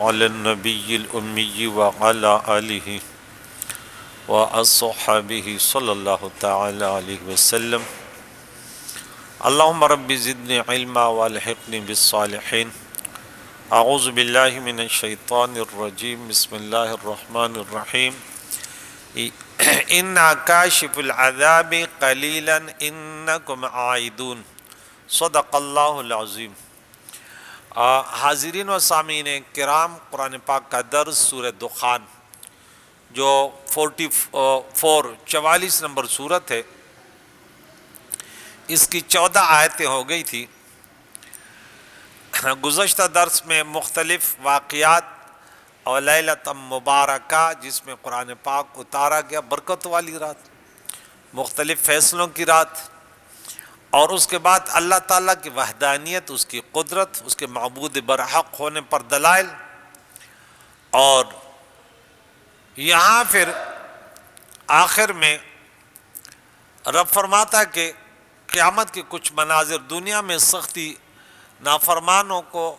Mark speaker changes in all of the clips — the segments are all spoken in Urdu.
Speaker 1: على النبي الأمي وعلى آله وأصحابه صلى الله تعالى عليه وسلم. اللهم رب زدني علما والحقني بالصالحين. أعوذ بالله من الشيطان الرجيم. بسم الله الرحمن الرحيم. إنا كاشف العذاب قليلا إنكم عائدون. صدق الله العظيم. حاضرین و سامعین کرام، قرآن پاک کا درس سورہ دخان جو 44 نمبر سورت ہے، اس کی 14 آیتیں ہو گئی تھی. گزشتہ درس میں مختلف واقعات اور لیلۃ مبارکہ جس میں قرآن پاک اتارا گیا، برکت والی رات، مختلف فیصلوں کی رات، اور اس کے بعد اللہ تعالیٰ کی وحدانیت، اس کی قدرت، اس کے معبود برحق ہونے پر دلائل. اور یہاں پھر آخر میں رب فرماتا کہ قیامت کے کچھ مناظر، دنیا میں سختی، نافرمانوں کو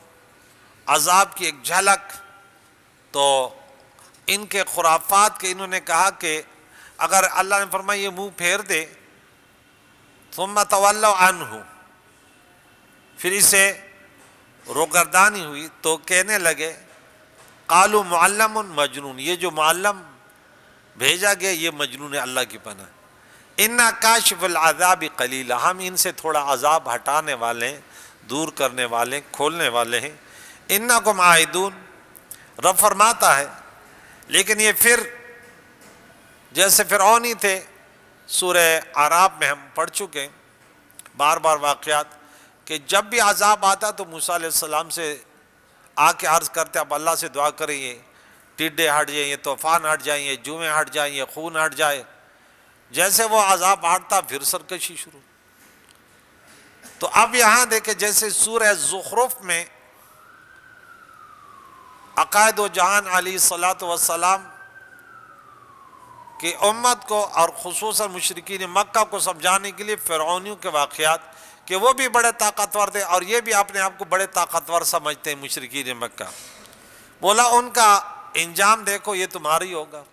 Speaker 1: عذاب کی ایک جھلک. تو ان کے خرافات کے انہوں نے کہا کہ اگر اللہ نے فرمایا یہ منہ پھیر دے، ثم تولوا عنہ، پھر اسے روگردانی ہوئی، تو کہنے لگے قالوا معلم مجنون، یہ جو معلم بھیجا گیا یہ مجنون ہے، اللہ کی پناہ. انا کاشف العذاب قلیلا، ہم ان سے تھوڑا عذاب ہٹانے والے ہیں، دور کرنے والے ہیں، کھولنے والے ہیں. انکم عائدون، رب فرماتا ہے. لیکن یہ پھر جیسے فرعون ہی تھے، سورہ اعراف میں ہم پڑھ چکے بار بار واقعات، کہ جب بھی عذاب آتا تو موسیٰ علیہ السلام سے آ کے عرض کرتے اب اللہ سے دعا کریں، یہ ٹڈے ہٹ جائیں، یہ طوفان ہٹ جائیں، یہ جوئیں ہٹ جائیں، یہ خون ہٹ جائے. جیسے وہ عذاب ہٹتا پھر سرکشی شروع. تو اب یہاں دیکھیں جیسے سورہ زخرف میں عقائد و جہان علیہ الصلاۃ والسلام کہ امت کو اور خصوصاً مشرکین مکہ کو سمجھانے کے لیے فرعونیوں کے واقعات، کہ وہ بھی بڑے طاقتور تھے اور یہ بھی اپنے آپ کو بڑے طاقتور سمجھتے ہیں مشرکین مکہ. بولا ان کا انجام دیکھو، یہ تمہاری ہوگا.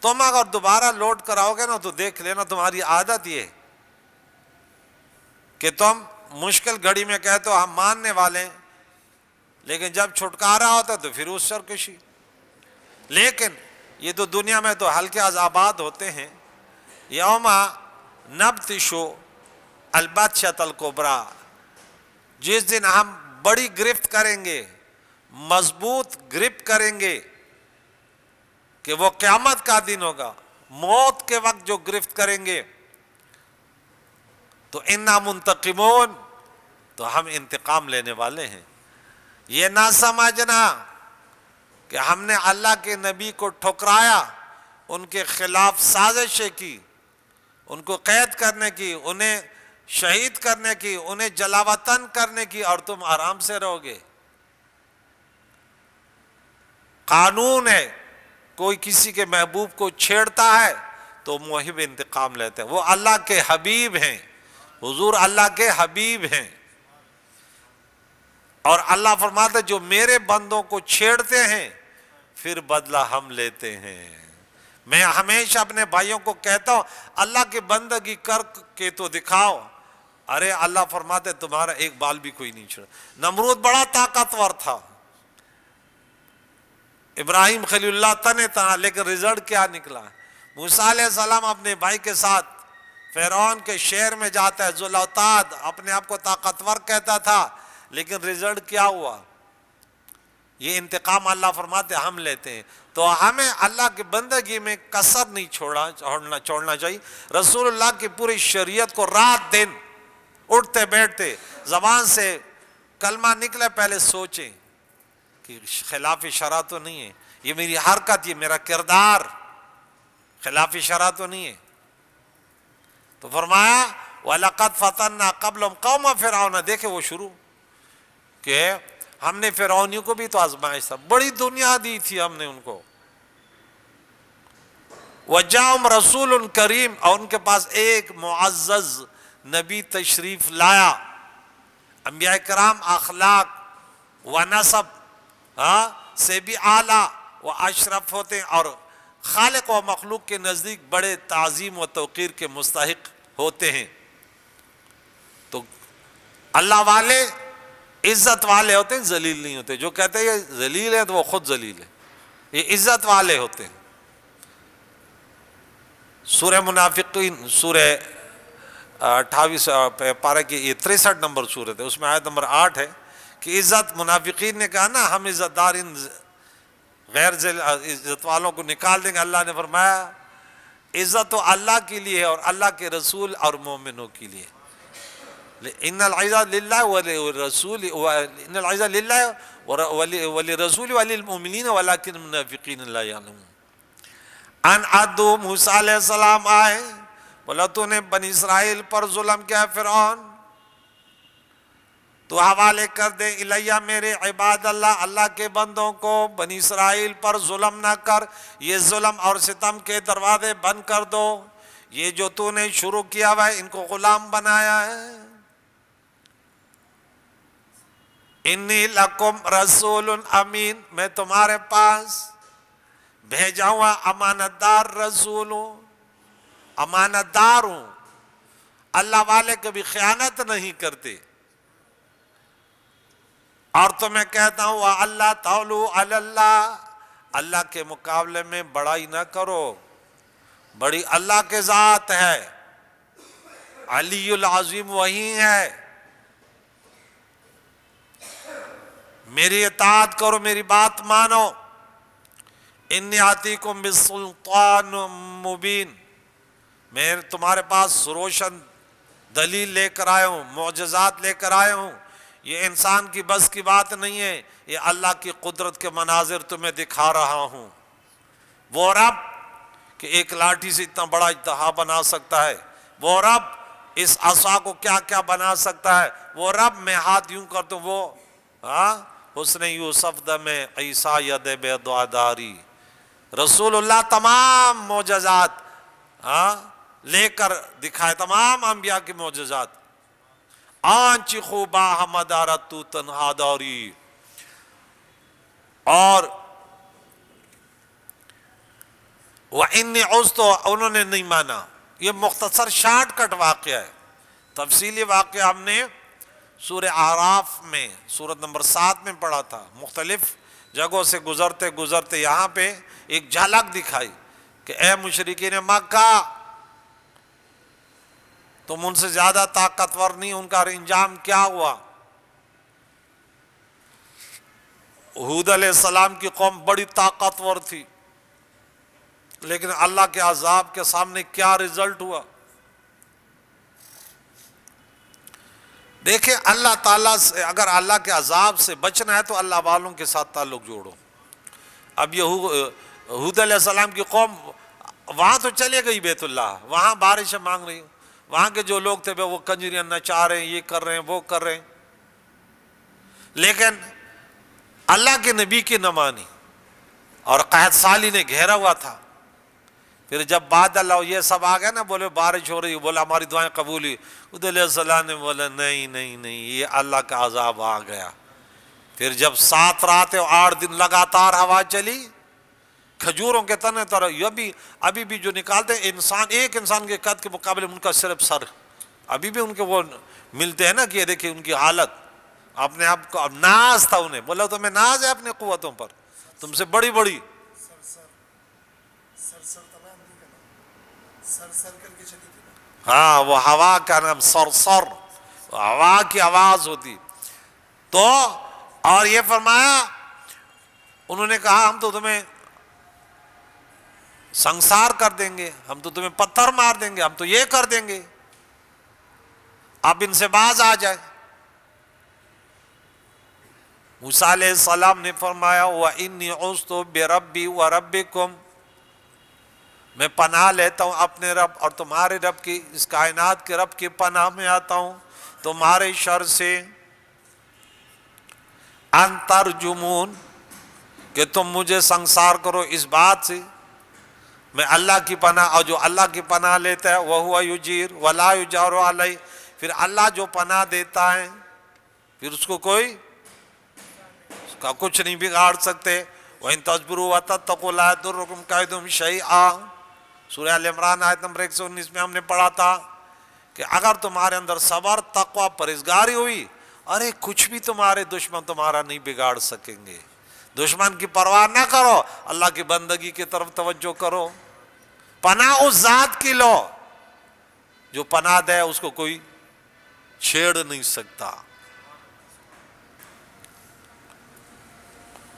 Speaker 1: تم اگر دوبارہ لوٹ کر آؤ گے نا تو دیکھ لینا تمہاری عادت یہ کہ تم مشکل گھڑی میں کہتے ہو ہم ماننے والے ہیں، لیکن جب چھٹکارا ہوتا تو پھر اس سرکشی. لیکن یہ تو دنیا میں تو ہلکے عذابات ہوتے ہیں. یوم نبطش البطشۃ الکبریٰ، جس دن ہم بڑی گرفت کریں گے، مضبوط گرفت کریں گے، کہ وہ قیامت کا دن ہوگا، موت کے وقت جو گرفت کریں گے. تو انا منتقمون، تو ہم انتقام لینے والے ہیں. یہ نہ سمجھنا کہ ہم نے اللہ کے نبی کو ٹھکرایا، ان کے خلاف سازشیں کی، ان کو قید کرنے کی، انہیں شہید کرنے کی، انہیں جلاوطن کرنے کی، اور تم آرام سے رہو گے. قانون ہے، کوئی کسی کے محبوب کو چھیڑتا ہے تو محب انتقام لیتے ہیں. وہ اللہ کے حبیب ہیں، حضور اللہ کے حبیب ہیں. اور اللہ فرماتا ہے جو میرے بندوں کو چھیڑتے ہیں پھر بدلہ ہم لیتے ہیں. میں ہمیشہ اپنے بھائیوں کو کہتا ہوں اللہ کی بندگی کر کے تو دکھاؤ. ارے اللہ فرماتے تمہارا ایک بال بھی کوئی نہیں چھوڑا. نمرود بڑا طاقتور تھا، ابراہیم خلیل اللہ تنے تنا، لیکن رزلٹ کیا نکلا؟ موسیٰ علیہ السلام اپنے بھائی کے ساتھ فرعون کے شہر میں جاتا ہے، ذو الاوتاد، اپنے آپ کو طاقتور کہتا تھا، لیکن رزلٹ کیا ہوا؟ یہ انتقام اللہ فرماتے ہم لیتے ہیں. تو ہمیں اللہ کی بندگی میں کسر نہیں چھوڑنا چاہیے. رسول اللہ کی پوری شریعت کو رات دن اٹھتے بیٹھتے زبان سے کلمہ نکلے پہلے سوچیں کہ خلاف شرع تو نہیں ہے، یہ میری حرکت، یہ میرا کردار خلاف شرع تو نہیں ہے. تو فرمایا وَلَقَدْ فَتَنَّا قَبْلَهُمْ قَوْمَ فِرْعَوْنَ. دیکھیں وہ شروع کہ ہم نے فرعونیوں کو بھی تو آزمائش تھا، بڑی دنیا دی تھی ہم نے ان کو. وَجَاءَهُمْ رَسُولٌ کریم، اور ان کے پاس ایک معزز نبی تشریف لایا. انبیاء کرام اخلاق و نسب سے بھی اعلیٰ و اشرف ہوتے ہیں، اور خالق و مخلوق کے نزدیک بڑے تعظیم و توقیر کے مستحق ہوتے ہیں۔ تو اللہ والے عزت والے ہوتے ہیں، ذلیل نہیں ہوتے۔ جو کہتے ہیں یہ ذلیل ہے تو وہ خود ذلیل ہے، یہ عزت والے ہوتے ہیں۔ سورہ منافقین، سورہ 28 پارہ کی یہ 63 نمبر سورت ہے، اس میں آیت نمبر 8 ہے کہ عزت، منافقین نے کہا نا ہم عزت دار ان غیر عزت والوں کو نکال دیں گے، اللہ نے فرمایا عزت تو اللہ کے لیے ہے اور اللہ کے رسول اور مومنوں کے لیے۔ ان العزت للہ وللرسول، ان العزت للہ وللرسول وللمؤمنین ولکن المنافقین لا یعلمون۔ ان عدو، موسیٰ علیہ السلام آئے، بولا تو نے بنی اسرائیل پر ظلم کیا فرعون، تو حوالے کر دے الیہ میرے عباد اللہ، اللہ کے بندوں کو، بنی اسرائیل پر ظلم نہ کر، یہ ظلم اور ستم کے دروازے بند کر دو، یہ جو تو نے شروع کیا ہوا ہے ان کو غلام بنایا ہے۔ انی لکم رسول امین، میں تمہارے پاس بھیجا ہوا امانت دار رسول ہوں، امانت دار ہوں۔ اللہ والے کبھی خیانت نہیں کرتے۔ اور تو میں کہتا ہوں وَأَلَّا تَعْلُوا عَلَى اللَّهِ، اللہ کے مقابلے میں بڑائی نہ کرو، بڑی اللہ کے ذات ہے، علی العظیم وہی ہے، میری اطاعت کرو، میری بات مانو۔ انی آتیکم بسلطان مبین، میں تمہارے پاس روشن دلیل لے کر آیا ہوں، معجزات لے کر آیا ہوں، یہ انسان کی بس کی بات نہیں ہے، یہ اللہ کی قدرت کے مناظر تمہیں دکھا رہا ہوں۔ وہ رب کہ ایک لاٹھی سے اتنا بڑا اجتہا بنا سکتا ہے، وہ رب اس عصا کو کیا کیا بنا سکتا ہے، وہ رب میں ہاتھ یوں کر دوں وہ حسن یوسف دم عیسیٰ ید بیدواداری۔ رسول اللہ تمام معجزات لے کر دکھائے، تمام انبیاء کی معجزات۔ آنچی خوبا ہمدارت تو تنہا داری، اور وَإِنِّي عُذْتُ، انہوں نے نہیں مانا۔ یہ مختصر شارٹ کٹ واقعہ ہے، تفصیلی واقعہ ہم نے سورہ اعراف میں سورت نمبر 7 میں پڑھا تھا۔ مختلف جگہوں سے گزرتے گزرتے یہاں پہ ایک جھلک دکھائی کہ اے مشرکین مکہ، تم ان سے زیادہ طاقتور نہیں، ان کا انجام کیا ہوا۔ ہود علیہ السلام کی قوم بڑی طاقتور تھی، لیکن اللہ کے عذاب کے سامنے کیا رزلٹ ہوا۔ دیکھیں اللہ تعالیٰ سے اگر اللہ کے عذاب سے بچنا ہے تو اللہ والوں کے ساتھ تعلق جوڑو۔ اب یہ ہود علیہ السلام کی قوم وہاں تو چلے گئی بیت اللہ، وہاں بارشیں مانگ رہی، وہاں کے جو لوگ تھے وہ کنجریاں نچا رہے ہیں، یہ کر رہے ہیں وہ کر رہے ہیں، لیکن اللہ کے نبی کی نہ مانی، اور قحط سالی نے گھیرا ہوا تھا۔ پھر جب بادل اور یہ سب آ گئے نا، بولے بارش ہو رہی، بولا ہماری دعائیں قبول ہوئی، ہود علیہ السلام نے بولا نہیں نہیں نہیں، یہ اللہ کا عذاب آ گیا۔ پھر جب 7 راتیں اور 8 دن لگاتار ہوا چلی، کھجوروں کے تنے طرح ابھی بھی جو نکالتے ہیں انسان، ایک انسان کے قد کے مقابلے میں ان کا صرف سر، ابھی بھی ان کے وہ ملتے ہیں نا کہ دیکھیں ان کی حالت، اپنے آپ کو اب ناز تھا انہیں، بولا تمہیں ناز ہے اپنے قوتوں پر، تم سے بڑی بڑی ہاں وہ ہوا کا نام سرسر، ہوا کی آواز ہوتی۔ تو اور یہ فرمایا، انہوں نے کہا ہم تو تمہیں سنسار کر دیں گے، ہم تو تمہیں پتھر مار دیں گے، ہم تو یہ کر دیں گے، آپ ان سے باز آ جائے۔ موسیٰ علیہ السلام نے فرمایا وَإِنِّي عُذْتُ بِرَبِّي وَرَبِّكُمْ، میں پناہ لیتا ہوں اپنے رب اور تمہارے رب کی، اس کائنات کے رب کی پناہ میں آتا ہوں تمہارے شر سے۔ ان ترجمون، کہ تم مجھے سنسار کرو اس بات سے، میں اللہ کی پناہ، اور جو اللہ کی پناہ لیتا ہے وَهُوَ يُجِيرُ وَلَا يُجَارُ عَلَيْهِ، پھر اللہ جو پناہ دیتا ہے پھر اس کو کوئی کا کچھ نہیں بگاڑ سکتے. وَإِن تَصْبِرُوا وَتَتَّقُوا لَا يَضُرُّكُمْ كَيْدُهُمْ شَيْئًا. سورہ ال عمران آیت نمبر 119 میں ہم نے پڑھا تھا کہ اگر تمہارے اندر صبر، تقوی، پرہیزگاری ہوئی، ارے کچھ بھی تمہارے دشمن تمہارا نہیں بگاڑ سکیں گے. دشمن کی پرواہ نہ کرو، اللہ کی بندگی کی طرف توجہ کرو. پناہ اس ذات کی لو جو پناہ دے، اس کو کوئی چھیڑ نہیں سکتا.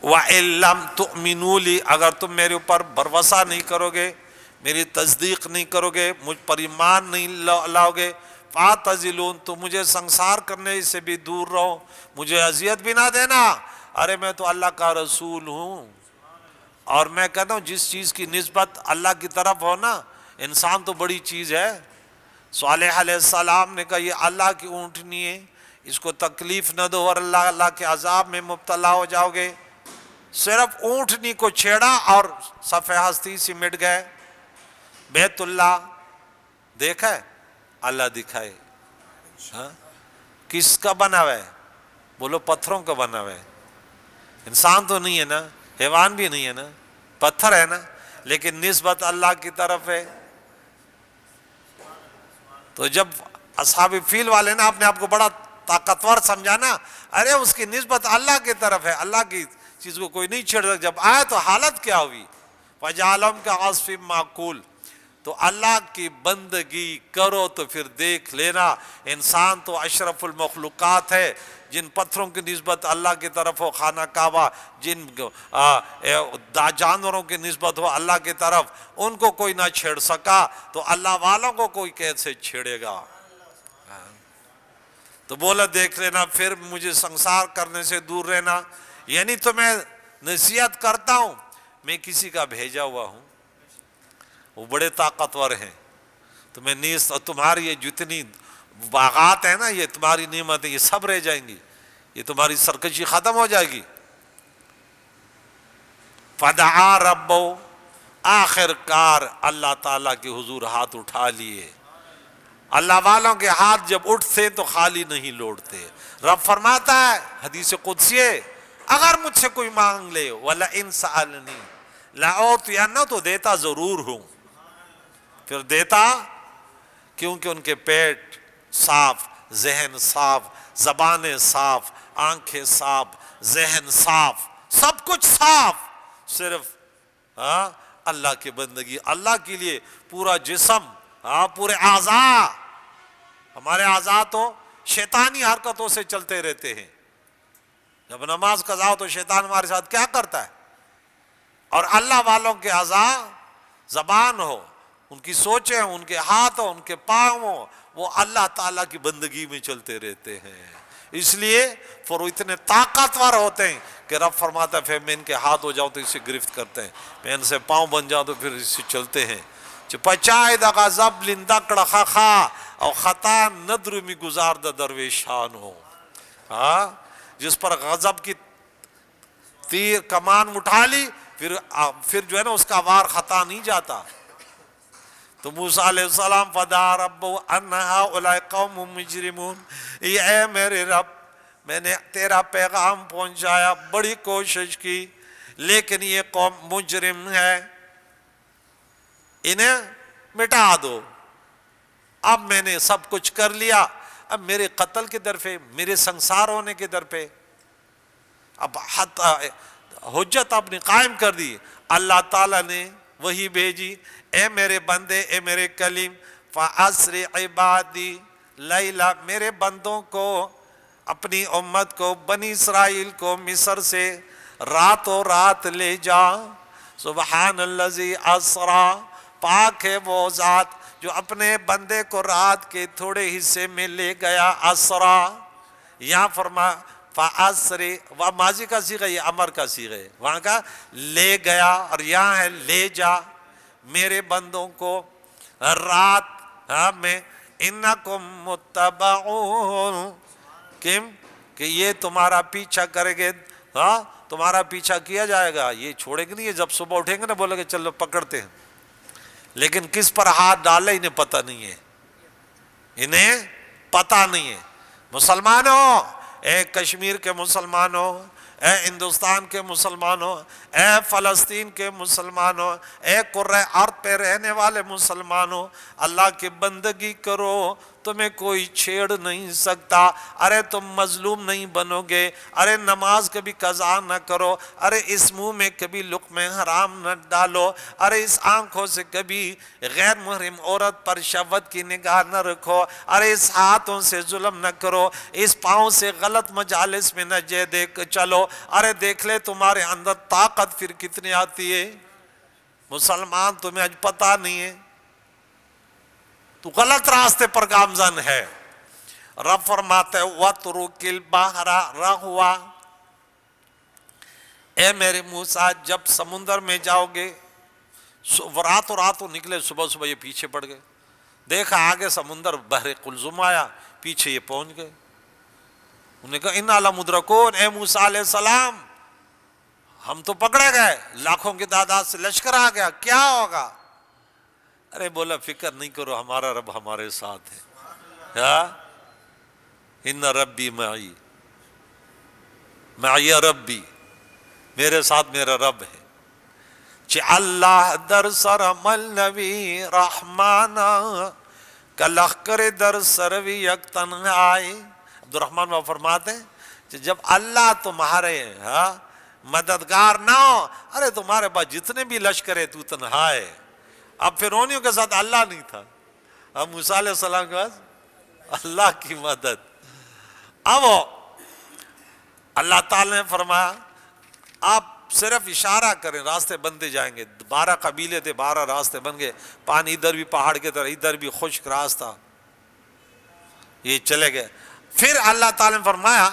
Speaker 1: وَإِن لَّمْ تُؤْمِنُوا لِي، اگر تم میرے اوپر بھروسہ نہیں کرو گے، میری تصدیق نہیں کرو گے، مجھ پر ایمان نہیں لاؤ گے، فَاعْتَزِلُونِ، تو مجھے سنسار کرنے سے بھی دور رہو، مجھے اذیت بھی نہ دینا. ارے میں تو اللہ کا رسول ہوں، اور میں کہتا ہوں جس چیز کی نسبت اللہ کی طرف ہو نا، انسان تو بڑی چیز ہے. صالح علیہ السلام نے کہا یہ اللہ کی اونٹنی ہے، اس کو تکلیف نہ دو اور اللہ کے عذاب میں مبتلا ہو جاؤ گے. صرف اونٹنی کو چھیڑا اور صف ہستی سے مٹ گئے. بیت اللہ دیکھا ہے، اللہ دکھائے. ہاں کس کا بنا ہوا ہے؟ بولو پتھروں کا بنا ہوا ہے. انسان تو نہیں ہے نا، حیوان بھی نہیں ہے نا، پتھر ہے نا، لیکن نسبت اللہ کی طرف ہے. تو جب اصحاب فیل والے نا اپنے آپ کو بڑا طاقتور سمجھانا، ارے اس کی نسبت اللہ کی طرف ہے، اللہ کی چیز کو کوئی نہیں چھیڑ سکتا. جب آئے تو حالت کیا ہوئی؟ فَجَعَلَهُمْ كَعَصْفٍ مَّأْكُولٍ. تو اللہ کی بندگی کرو تو پھر دیکھ لینا، انسان تو اشرف المخلوقات ہے. جن پتھروں کی نسبت اللہ کی طرف ہو خانہ کعبہ، جن جانوروں کی نسبت ہو اللہ کی طرف، ان کو کوئی نہ چھیڑ سکا تو اللہ والوں کو کوئی کیسے چھیڑے گا؟ تو بولا دیکھ لینا، پھر مجھے سنسار کرنے سے دور رہنا. یعنی تو میں نصیحت کرتا ہوں، میں کسی کا بھیجا ہوا ہوں، وہ بڑے طاقتور ہیں، تو میں نیز تمہاری یہ جتنی باغات ہیں نا، یہ تمہاری نعمتیں، یہ سب رہ جائیں گی، یہ تمہاری سرکشی ختم ہو جائے گی. فَدَعَا رَبَّهُ، آخر کار اللہ تعالیٰ کے حضور ہاتھ اٹھا لیے. اللہ والوں کے ہاتھ جب اٹھتے تو خالی نہیں لوٹتے. رب فرماتا ہے حدیث قدسی، اگر مجھ سے کوئی مانگ لے، وَلَئِن سَأَلْنِي لَأُعْطِيَنَّهُ، تو دیتا ضرور ہوں. پھر دیتا، کیونکہ ان کے پیٹ صاف، ذہن صاف، زبانیں صاف، آنکھیں صاف، ذہن صاف، سب کچھ صاف. صرف اللہ کی بندگی، اللہ کے لیے پورا جسم، پورے اعضاء. ہمارے اعضاء تو شیطانی حرکتوں سے چلتے رہتے ہیں. جب نماز قضا ہو تو شیطان ہمارے ساتھ کیا کرتا ہے؟ اور اللہ والوں کے اعضاء، زبان ہو، ان کی سوچیں ہوں، ان کے ہاتھ ہوں، ان کے پاؤں ہوں، وہ اللہ تعالیٰ کی بندگی میں چلتے رہتے ہیں. اس لیے پھر وہ اتنے طاقتور ہوتے ہیں کہ رب فرماتا ہے پھر میں ان کے ہاتھ ہو جاؤں تو اسے گرفت کرتے ہیں، میں ان سے پاؤں بن جاؤں تو پھر اس سے چلتے ہیں. چپچائے دا غضب لندکڑ خخا اور خطا ندر میں گزار دا درویشان ہو. جس پر غضب کی تیر کمان اٹھا لی، پھر جو ہے نا اس کا وار خطا نہیں جاتا. تو موسیٰ علیہ السلام فدعا ربہ ان ہؤلاء قوم مجرمون، اے میرے رب میں نے تیرا پیغام پہنچایا، بڑی کوشش کی، لیکن یہ قوم مجرم ہے، انہیں مٹا دو. اب میں نے سب کچھ کر لیا، اب میرے قتل کے در پہ، میرے سنسار ہونے کے در پہ، اب حجت اپنی قائم کر دی. اللہ تعالیٰ نے وہی بھیجی، اے میرے بندے، اے میرے کلیم، فَأَسْرِ عِبَادِي لَيْلًا، میرے بندوں کو، اپنی امت کو، بنی اسرائیل کو مصر سے راتوں رات لے جا. سبحان الذی اسریٰ، پاک ہے وہ ذات جو اپنے بندے کو رات کے تھوڑے حصے میں لے گیا. اسریٰ یہاں فرما فَأَسْرِ، وہ ماضی کا صیغہ، یہ امر کا صیغہ ہے، وہاں کا لے گیا، اور یہاں ہے لے جا میرے بندوں کو رات میں. اِنَّكُمْ مُتَّبَعُونَ، کہ یہ تمہارا پیچھا کرے گے، تمہارا پیچھا کیا جائے گا، یہ چھوڑیں گے نہیں. یہ جب صبح اٹھیں گے نا بولے گے چلو پکڑتے ہیں، لیکن کس پر ہاتھ ڈالے انہیں پتہ نہیں ہے، انہیں پتہ نہیں ہے. مسلمانوں، اے کشمیر کے مسلمانوں، اے ہندوستان کے مسلمانوں، اے فلسطین کے مسلمانوں، اے قرۂ ارض پہ رہنے والے مسلمانوں، اللہ کی بندگی کرو، تمہیں کوئی چھیڑ نہیں سکتا۔ ارے تم مظلوم نہیں بنو گے، ارے نماز کبھی قضا نہ کرو، ارے اس منہ میں کبھی لقمہ حرام نہ ڈالو، ارے اس آنکھوں سے کبھی غیر محرم عورت پر شہوت کی نگاہ نہ رکھو، ارے اس ہاتھوں سے ظلم نہ کرو، اس پاؤں سے غلط مجالس میں نہ جے دیکھ چلو۔ ارے دیکھ لے تمہارے اندر طاقت پھر کتنی آتی ہے۔ مسلمان تمہیں آج پتہ نہیں ہے، تو غلط راستے پر گامزن ہے۔ رب فرماتے وَاتْرُكِ الْبَحْرَ رَهْوًا، اے میرے موسیٰ جب سمندر میں جاؤ گے، راتوں نکلے، صبح صبح یہ پیچھے پڑ گئے، دیکھا آگے سمندر بحر قلزم آیا، پیچھے یہ پہنچ گئے۔ انہوں نے کہا اِنَّا لَمُدْرَكُونَ، اے موسیٰ علیہ السلام ہم تو پکڑے گئے، لاکھوں کی تعداد سے لشکر آ گیا، کیا ہوگا؟ ارے بولا فکر نہیں کرو، ہمارا رب ہمارے ساتھ ہے۔ ان ربی معی، معی ربی، میرے ساتھ میرا رب ہے۔ چہ اللہ در سر مل نبی رحمانا، کلخکر در سروی یک تنہائی۔ عبدالرحمن وہ فرماتے ہیں کہ جب اللہ تمہارے مددگار نہ ہو، ارے تمہارے پاس جتنے بھی لشکر ہے تو تنہا ہے۔ اب فرعونیوں کے ساتھ اللہ نہیں تھا، اب موسیٰ علیہ السلام کے پاس اللہ کی مدد۔ اب اللہ تعالیٰ نے فرمایا آپ صرف اشارہ کریں، راستے بنتے جائیں گے۔ 12 قبیلے تھے، 12 راستے بن گئے، پانی ادھر بھی پہاڑ کی طرح، ادھر بھی خشک راستہ، یہ چلے گئے۔ پھر اللہ تعالیٰ نے فرمایا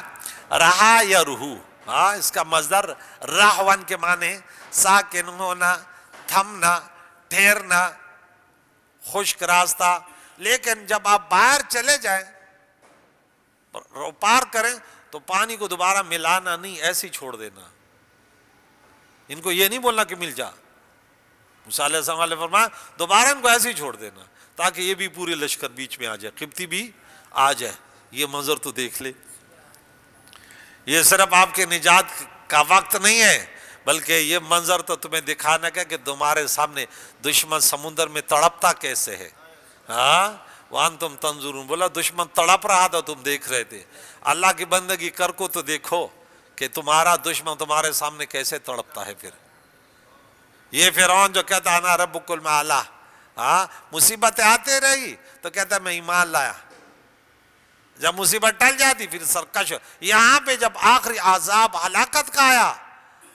Speaker 1: رہا یا رہو، اس کا مصدر رہون کے معنی ساکن ہونا، تھمنا، ٹھہرنا، خشک راستہ۔ لیکن جب آپ باہر چلے جائیں، پار کریں، تو پانی کو دوبارہ ملانا نہیں، ایسے ہی چھوڑ دینا، ان کو یہ نہیں بولنا کہ مل جا۔ موسیٰ علیہ السلام نے فرمایا دوبارہ ان کو ایسے ہی چھوڑ دینا تاکہ یہ بھی پورے لشکر بیچ میں آ جائے، قبطی بھی آ جائے۔ یہ منظر تو دیکھ لے، یہ صرف آپ کے نجات کا وقت نہیں ہے، بلکہ یہ منظر تو تمہیں دکھانا کیا کہ تمہارے سامنے دشمن سمندر میں تڑپتا کیسے ہے۔ وَأَنْتُمْ تَنْظُرُونَ، بولا دشمن تڑپ رہا تھا تم دیکھ رہے تھے، اللہ کی بندگی کر کو تو دیکھو کہ تمہارا دشمن تمہارے سامنے کیسے تڑپتا ہے۔ پھر یہ فرعون جو کہتا ہے انا ربکم الاعلی، مصیبتیں آتے رہی تو کہتا ہے میں ایمان لایا، جب مصیبت ٹل جاتی پھر سرکش۔ یہاں پہ جب آخری عذاب ہلاکت کا آیا،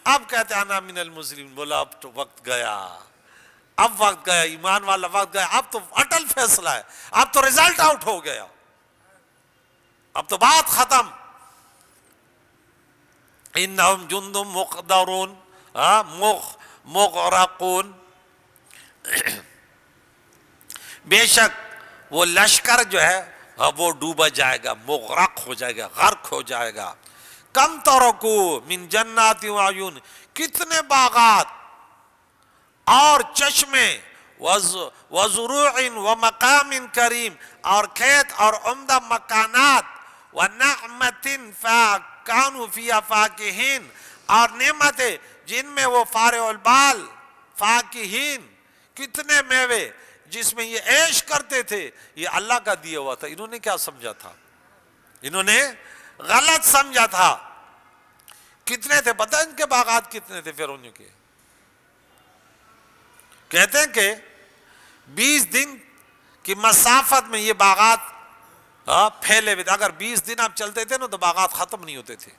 Speaker 1: اب کہتے ہیں انا من المسلمین، بولا اب تو وقت گیا، اب وقت گیا، ایمان والا وقت گیا، اب تو اٹل فیصلہ ہے، اب تو ریزلٹ آؤٹ ہو گیا، اب تو بات ختم۔ انہم جند مقدرون مغرقون، بے شک وہ لشکر جو ہے وہ ڈوبا جائے گا، مغرق ہو جائے گا، غرق ہو جائے گا۔ کم ترکو من جنات و عیون، کتنے باغات اور چشمے، وزروع و مقام کریم، اور کھیت اور عمدہ مکانات، ونعمت فکانوا فیہا فاکہین، اور نعمتیں جن میں وہ فارغ البال، فاکہین، کتنے میوے جس میں یہ عیش کرتے تھے، یہ اللہ کا دیا ہوا تھا۔ انہوں نے کیا سمجھا تھا؟ انہوں نے غلط سمجھا تھا۔ کتنے تھے پتہ ان کے باغات کتنے تھے فرعونیوں کے؟ کہتے ہیں کہ 20 دن کی مسافت میں یہ باغات پھیلے ہوئے تھے۔ اگر 20 دن آپ چلتے تھے نا تو باغات ختم نہیں ہوتے تھے،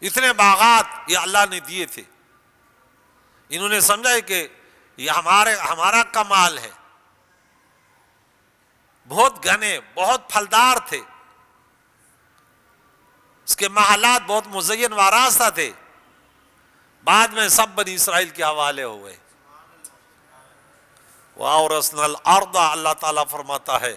Speaker 1: اتنے باغات یہ اللہ نے دیے تھے۔ انہوں نے سمجھا کہ یہ ہمارا کمال ہے، بہت گھنے، بہت پھلدار تھے، اس کے محلات بہت مزین و آراستہ تھے۔ بعد میں سب بنی اسرائیل کے حوالے ہوئے۔ وَأَوْرَثْنَا الْأَرْضَ، اللہ تعالیٰ فرماتا ہے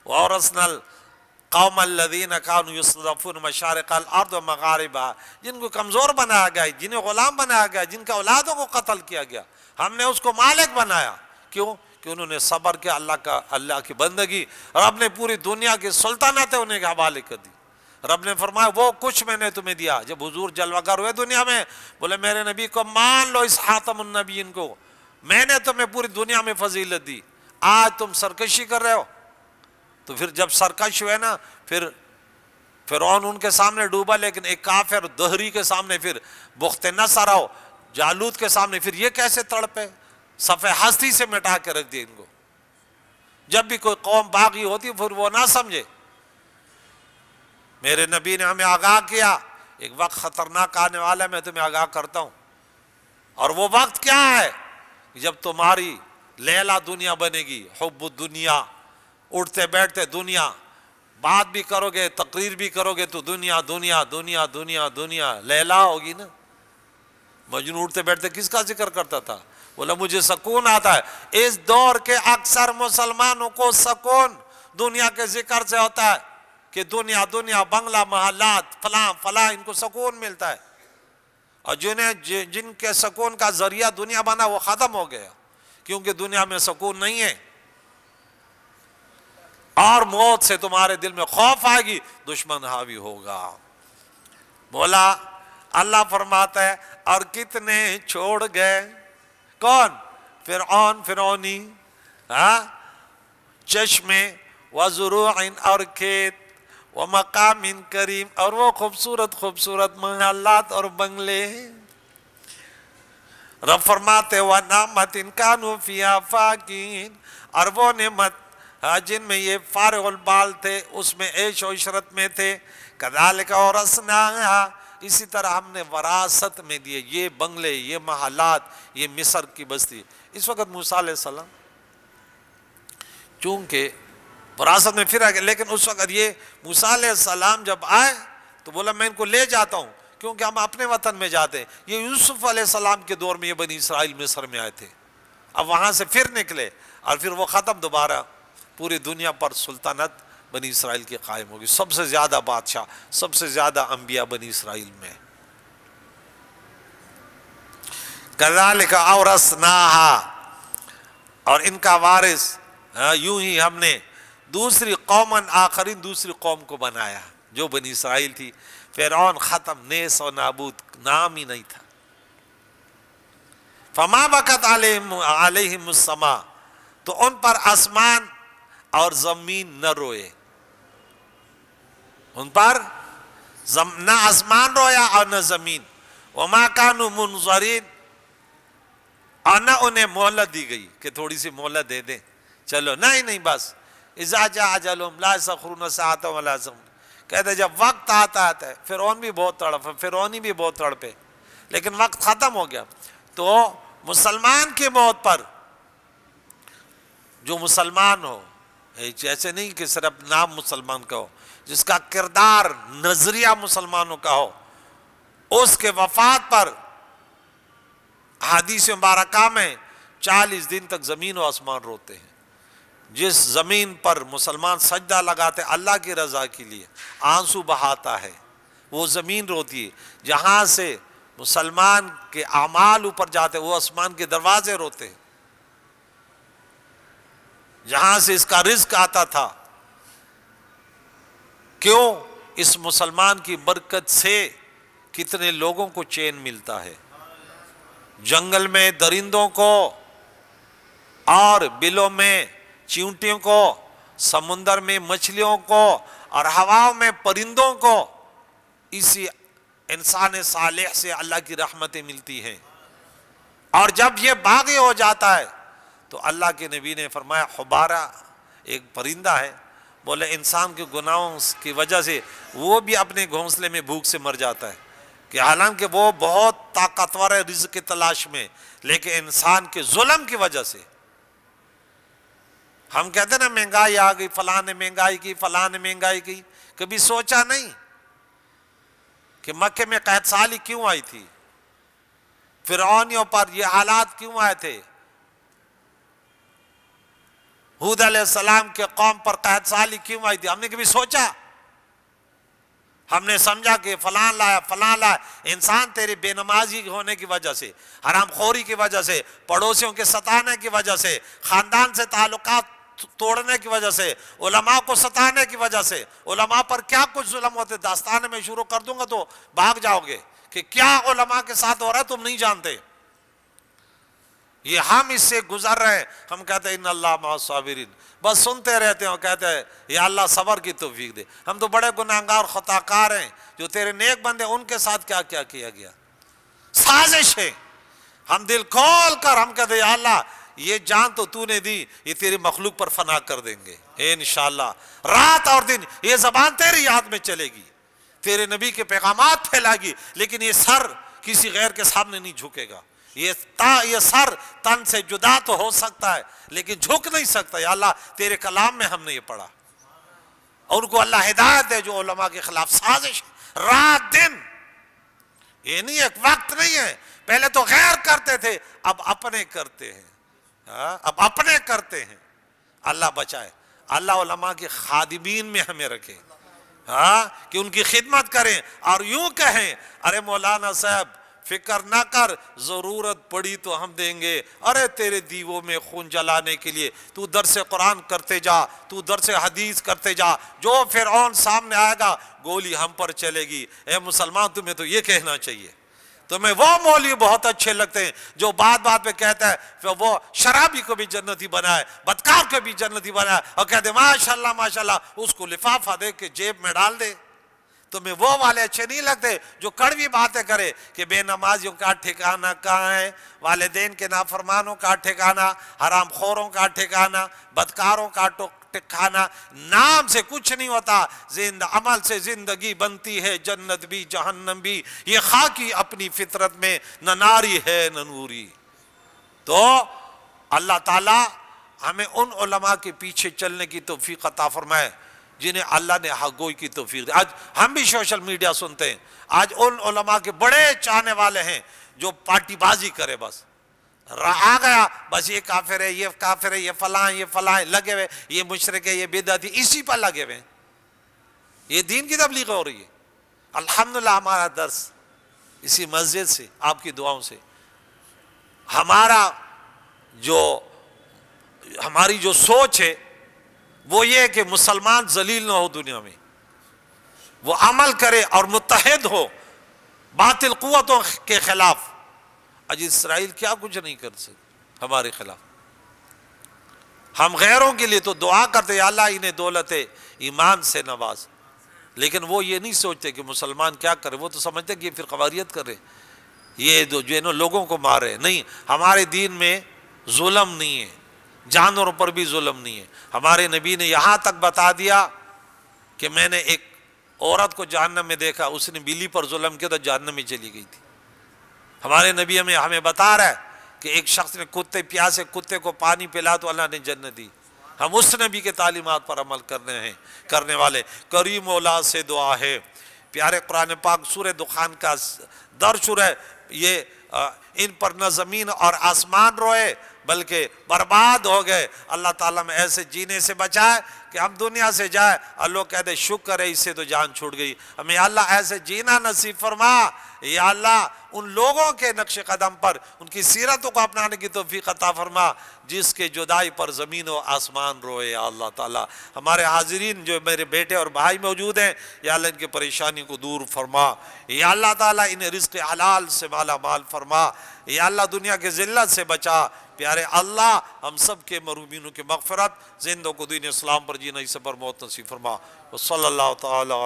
Speaker 1: وَأَوْرَثْنَا الْقَوْمَ الَّذِينَ كَانُوا يُصْطَفُونَ مَشَارِقَ الْأَرْضِ وَمَغَارِبَهَا، جن کو کمزور بنایا گیا، جنہیں غلام بنایا گیا، جن کا اولادوں کو قتل کیا گیا، ہم نے اس کو مالک بنایا۔ کیوں؟ کہ انہوں نے صبر کیا، اللہ کی بندگی، اور اپنے پوری دنیا کی سلطنتیں انہیں کے حوالے کر دی۔ رب نے فرمایا وہ کچھ میں نے تمہیں دیا. جب حضور جلوہ گر ہوئے دنیا میں, بولے میرے نبی کو مان لو اس خاتم النبیین کو, میں نے تمہیں پوری دنیا میں فضیلت دی, آج تم سرکشی کر رہے ہو. تو پھر جب سرکش ہوئے نا, پھر فرعون ان کے سامنے ڈوبا, لیکن ایک کافر دہری کے سامنے پھر بخت نصر ہو, جالوت کے سامنے پھر یہ کیسے تڑپے, صفحہ ہستی سے مٹا کے رکھ دیا ان کو. جب بھی کوئی قوم باغی ہوتی پھر وہ نہ سمجھے. میرے نبی نے ہمیں آگاہ کیا, ایک وقت خطرناک آنے والا ہے, میں تمہیں آگاہ کرتا ہوں. اور وہ وقت کیا ہے؟ جب تمہاری لیلا دنیا بنے گی, حب الدنیا, اٹھتے بیٹھتے دنیا, بات بھی کرو گے تقریر بھی کرو گے تو دنیا دنیا دنیا دنیا دنیا, لیلا ہوگی نا. مجنون اٹھتے بیٹھتے کس کا ذکر کرتا تھا؟ بولا مجھے سکون آتا ہے. اس دور کے اکثر مسلمانوں کو سکون دنیا کے ذکر سے ہوتا ہے کہ دنیا دنیا, بنگلہ محلات فلاں فلاں, ان کو سکون ملتا ہے. اور جن کے سکون کا ذریعہ دنیا بنا وہ ختم ہو گیا, کیونکہ دنیا میں سکون نہیں ہے. اور موت سے تمہارے دل میں خوف آئے گی, دشمن حاوی ہوگا. بولا اللہ فرماتا ہے اور کتنے چھوڑ گئے, کون؟ فرعون, فرعونی, چشمے, وزروع اور کھیت, ومقام کریم, اور وہ خوبصورت خوبصورت محلات اور بنگلے. رب فرماتے وَنَعْمَةٍ كَانُوا فِيهَا فَاكِهِينَ, اور وہ نعمت جن میں یہ فارغ البال تھے اس میں عیش و عشرت میں تھے. كَذَلِكَ وَرَثْنَاهَا, اسی طرح ہم نے وراثت میں دیے یہ بنگلے, یہ محلات, یہ مصر کی بستی. اس وقت موسیٰ علیہ السلام چونکہ وراثت میں پھر آگئے, لیکن اس وقت یہ موسیٰ علیہ السلام جب آئے تو بولا میں ان کو لے جاتا ہوں, کیونکہ ہم اپنے وطن میں جاتے ہیں. یہ یوسف علیہ السلام کے دور میں یہ بنی اسرائیل مصر میں آئے تھے, اب وہاں سے پھر نکلے اور پھر وہ ختم, دوبارہ پوری دنیا پر سلطنت بنی اسرائیل کی قائم ہوگی. سب سے زیادہ بادشاہ, سب سے زیادہ انبیاء بنی اسرائیل میں. كَذَلِكَ أَوْرَثْنَاهَا, اور ان کا وارث یوں ہی ہم نے دوسری قومن آخرین, دوسری قوم کو بنایا جو بنی اسرائیل تھی. فرعون ختم, نیس و نابود, نام ہی نہیں تھا. فما بکت علیہم السما, تو ان پر آسمان اور زمین نہ روئے, ان پر نہ آسمان رویا اور نہ زمین. وما کانوا منظرین, اور نہ انہیں مہلت دی گئی کہ تھوڑی سی مہلت دے دیں, چلو نہیں بس. اذا جاء اجلهم لا يستأخرون ساعة ولا يستقدمون, کہتے جب وقت آتا ہے. فرعون بھی بہت تڑپے, فرعونی بھی بہت تڑپے, لیکن وقت ختم ہو گیا. تو مسلمان کی موت پر, جو مسلمان ہو, ایسے نہیں کہ صرف نام مسلمان کا ہو, جس کا کردار نظریہ مسلمانوں کا ہو, اس کے وفات پر حدیث مبارکہ میں 40 دن تک زمین و آسمان روتے ہیں. جس زمین پر مسلمان سجدہ لگاتے اللہ کی رضا کے لیے, آنسو بہاتا ہے, وہ زمین روتی ہے. جہاں سے مسلمان کے اعمال اوپر جاتے وہ آسمان کے دروازے روتے ہیں. جہاں سے اس کا رزق آتا تھا, کیوں؟ اس مسلمان کی برکت سے کتنے لوگوں کو چین ملتا ہے. جنگل میں درندوں کو, اور بلوں میں چیونٹیوں کو, سمندر میں مچھلیوں کو, اور ہواؤں میں پرندوں کو اسی انسان صالح سے اللہ کی رحمتیں ملتی ہیں. اور جب یہ باغی ہو جاتا ہے تو اللہ کے نبی نے فرمایا حبارہ ایک پرندہ ہے, بولے انسان کے گناہوں کی وجہ سے وہ بھی اپنے گھونسلے میں بھوک سے مر جاتا ہے, کہ حالانکہ وہ بہت طاقتور ہے رزق کی تلاش میں, لیکن انسان کے ظلم کی وجہ سے. ہم کہتے ہیں نا مہنگائی آ گئی, فلاں نے مہنگائی کی, فلاں نے مہنگائی کی. کبھی سوچا نہیں کہ مکے میں قحط سالی کیوں آئی تھی, فرعونیوں پر یہ حالات کیوں آئے تھے, ہود علیہ السلام کے قوم پر قحط سالی کیوں آئی تھی؟ ہم نے کبھی سوچا؟ ہم نے سمجھا کہ فلاں لایا فلاں لایا. انسان تیری بے نمازی ہونے کی وجہ سے, حرام خوری کی وجہ سے, پڑوسیوں کے ستانے کی وجہ سے, خاندان سے تعلقات توڑنے کی وجہ سے، علماء کو ستانے کی وجہ سے، علماء پر کیا کچھ ظلم ہوتے، داستان میں شروع کر دوں گا تو بھاگ جاؤ گے کہ کیا علماء کے ساتھ ہو رہا ہے تم نہیں جانتے. یہ ہم اس سے گزر رہے ہیں. ہم کہتے ہیں ان اللہ مع الصابرین، بس سنتے رہتے ہیں اور کہتے ہیں یا اللہ صبر کی توفیق دے. ہم تو بڑے گناہگار خطا کار ہیں. جو تیرے نیک بندے ان کے ساتھ کیا کیا کیا گیا، سازش ہے. ہم دل کھول کر ہم کہتے ہیں یا اللہ یہ جان تو نے دی، یہ تیری مخلوق پر فنا کر دیں گے انشاءاللہ. رات اور دن یہ زبان تیری یاد میں چلے گی، تیرے نبی کے پیغامات پھیلائے گی، لیکن یہ سر کسی غیر کے سامنے نہیں جھکے گا. یہ سر تن سے جدا تو ہو سکتا ہے لیکن جھک نہیں سکتا. یا اللہ تیرے کلام میں ہم نے یہ پڑھا. اور ان کو اللہ ہدایت دے جو علماء کے خلاف سازش رات دن. یہ نہیں ایک وقت نہیں ہے. پہلے تو غیر کرتے تھے، اب اپنے کرتے ہیں. اب اپنے کرتے ہیں. اللہ بچائے. اللہ علماء کے خادمین میں ہمیں رکھے کہ ان کی خدمت کریں اور یوں کہیں ارے مولانا صاحب فکر نہ کر، ضرورت پڑی تو ہم دیں گے. ارے تیرے دیووں میں خون جلانے کے لیے تو درس قرآن کرتے جا، تو درس حدیث کرتے جا. جو فرعون سامنے آئے گا گولی ہم پر چلے گی. اے مسلمان تمہیں تو یہ کہنا چاہیے. تمہیں وہ مولوی بہت اچھے لگتے ہیں جو بات بات پہ کہتا ہے پھر وہ شرابی کو بھی جنتی بنائے، بدکار کو بھی جنتی بنائے اور کہتے ماشاءاللہ ماشاءاللہ، اس کو لفافہ دے کے جیب میں ڈال دے. تمہیں وہ والے اچھے نہیں لگتے جو کڑوی باتیں کرے کہ بے نمازیوں کا ٹھکانہ کہاں ہے، والدین کے نافرمانوں کا ٹھکانہ، حرام خوروں کا ٹھکانہ، بدکاروں کا ٹھکانہ. نام سے کچھ نہیں ہوتا، عمل سے زندگی بنتی ہے، جنت بھی جہنم بھی. یہ خاکی اپنی فطرت میں نہ ناری ہے نہ نوری. تو اللہ تعالی ہمیں ان علماء کے پیچھے چلنے کی توفیق عطا فرمائے جنہیں اللہ نے حق گوئی کی توفیق دی. آج ہم بھی سوشل میڈیا سنتے ہیں. آج ان علماء کے بڑے چاہنے والے ہیں جو پارٹی بازی کرے، بس آ گیا بس یہ کافر ہے، یہ کافر ہے، یہ فلاں یہ فلاں، لگے ہوئے یہ مشرک ہے، یہ بدعتی، اسی پر لگے ہوئے. یہ دین کی تبلیغ ہو رہی ہے. الحمدللہ ہمارا درس اسی مسجد سے، آپ کی دعاؤں سے، ہماری جو سوچ ہے وہ یہ کہ مسلمان ذلیل نہ ہو دنیا میں، وہ عمل کرے اور متحد ہو باطل قوتوں کے خلاف. آج اسرائیل کیا کچھ نہیں کر سکتے ہمارے خلاف. ہم غیروں کے لیے تو دعا کرتے یا اللہ انہیں دولت ایمان سے نواز، لیکن وہ یہ نہیں سوچتے کہ مسلمان کیا کرے. وہ تو سمجھتے کہ یہ پھر قواریت کرے، یہ جو انہوں لوگوں کو مارے. نہیں، ہمارے دین میں ظلم نہیں ہے، جانوروں پر بھی ظلم نہیں ہے. ہمارے نبی نے یہاں تک بتا دیا کہ میں نے ایک عورت کو جہنم میں دیکھا، اس نے بلی پر ظلم کیا تو جہنم میں چلی گئی تھی. ہمارے نبی ہمیں بتا رہا ہے کہ ایک شخص نے پیاسے کتے کو پانی پلا تو اللہ نے جنت دی. ہم اس نبی کے تعلیمات پر عمل کرنے والے. کریم مولا سے دعا ہے، پیارے قرآن پاک سورہ دخان کا درس ہے، یہ ان پر نہ زمین اور آسمان روئے بلکہ برباد ہو گئے. اللہ تعالیٰ میں ایسے جینے سے بچائے کہ ہم دنیا سے جائے اور لوگ کہتے شکر ہے اس سے تو جان چھوٹ گئی. ہمیں یا اللہ ایسے جینا نصیب فرما. یا اللہ ان لوگوں کے نقش قدم پر ان کی سیرتوں کو اپنانے کی توفیق عطا فرما جس کے جدائی پر زمین و آسمان روئے. یا اللہ تعالیٰ ہمارے حاضرین جو میرے بیٹے اور بھائی موجود ہیں، یا اللہ ان کی پریشانی کو دور فرما. یا اللہ تعالیٰ انہیں رزق حلال سے مالا مال فرما. یا اللہ دنیا کے ذلت سے بچا. پیارے اللہ ہم سب کے مرومینوں کی مغفرت، زندوں کو دین اسلام پر جینا، اس پر موت نصیب فرما. وصلی اللہ تعالیٰ علیہ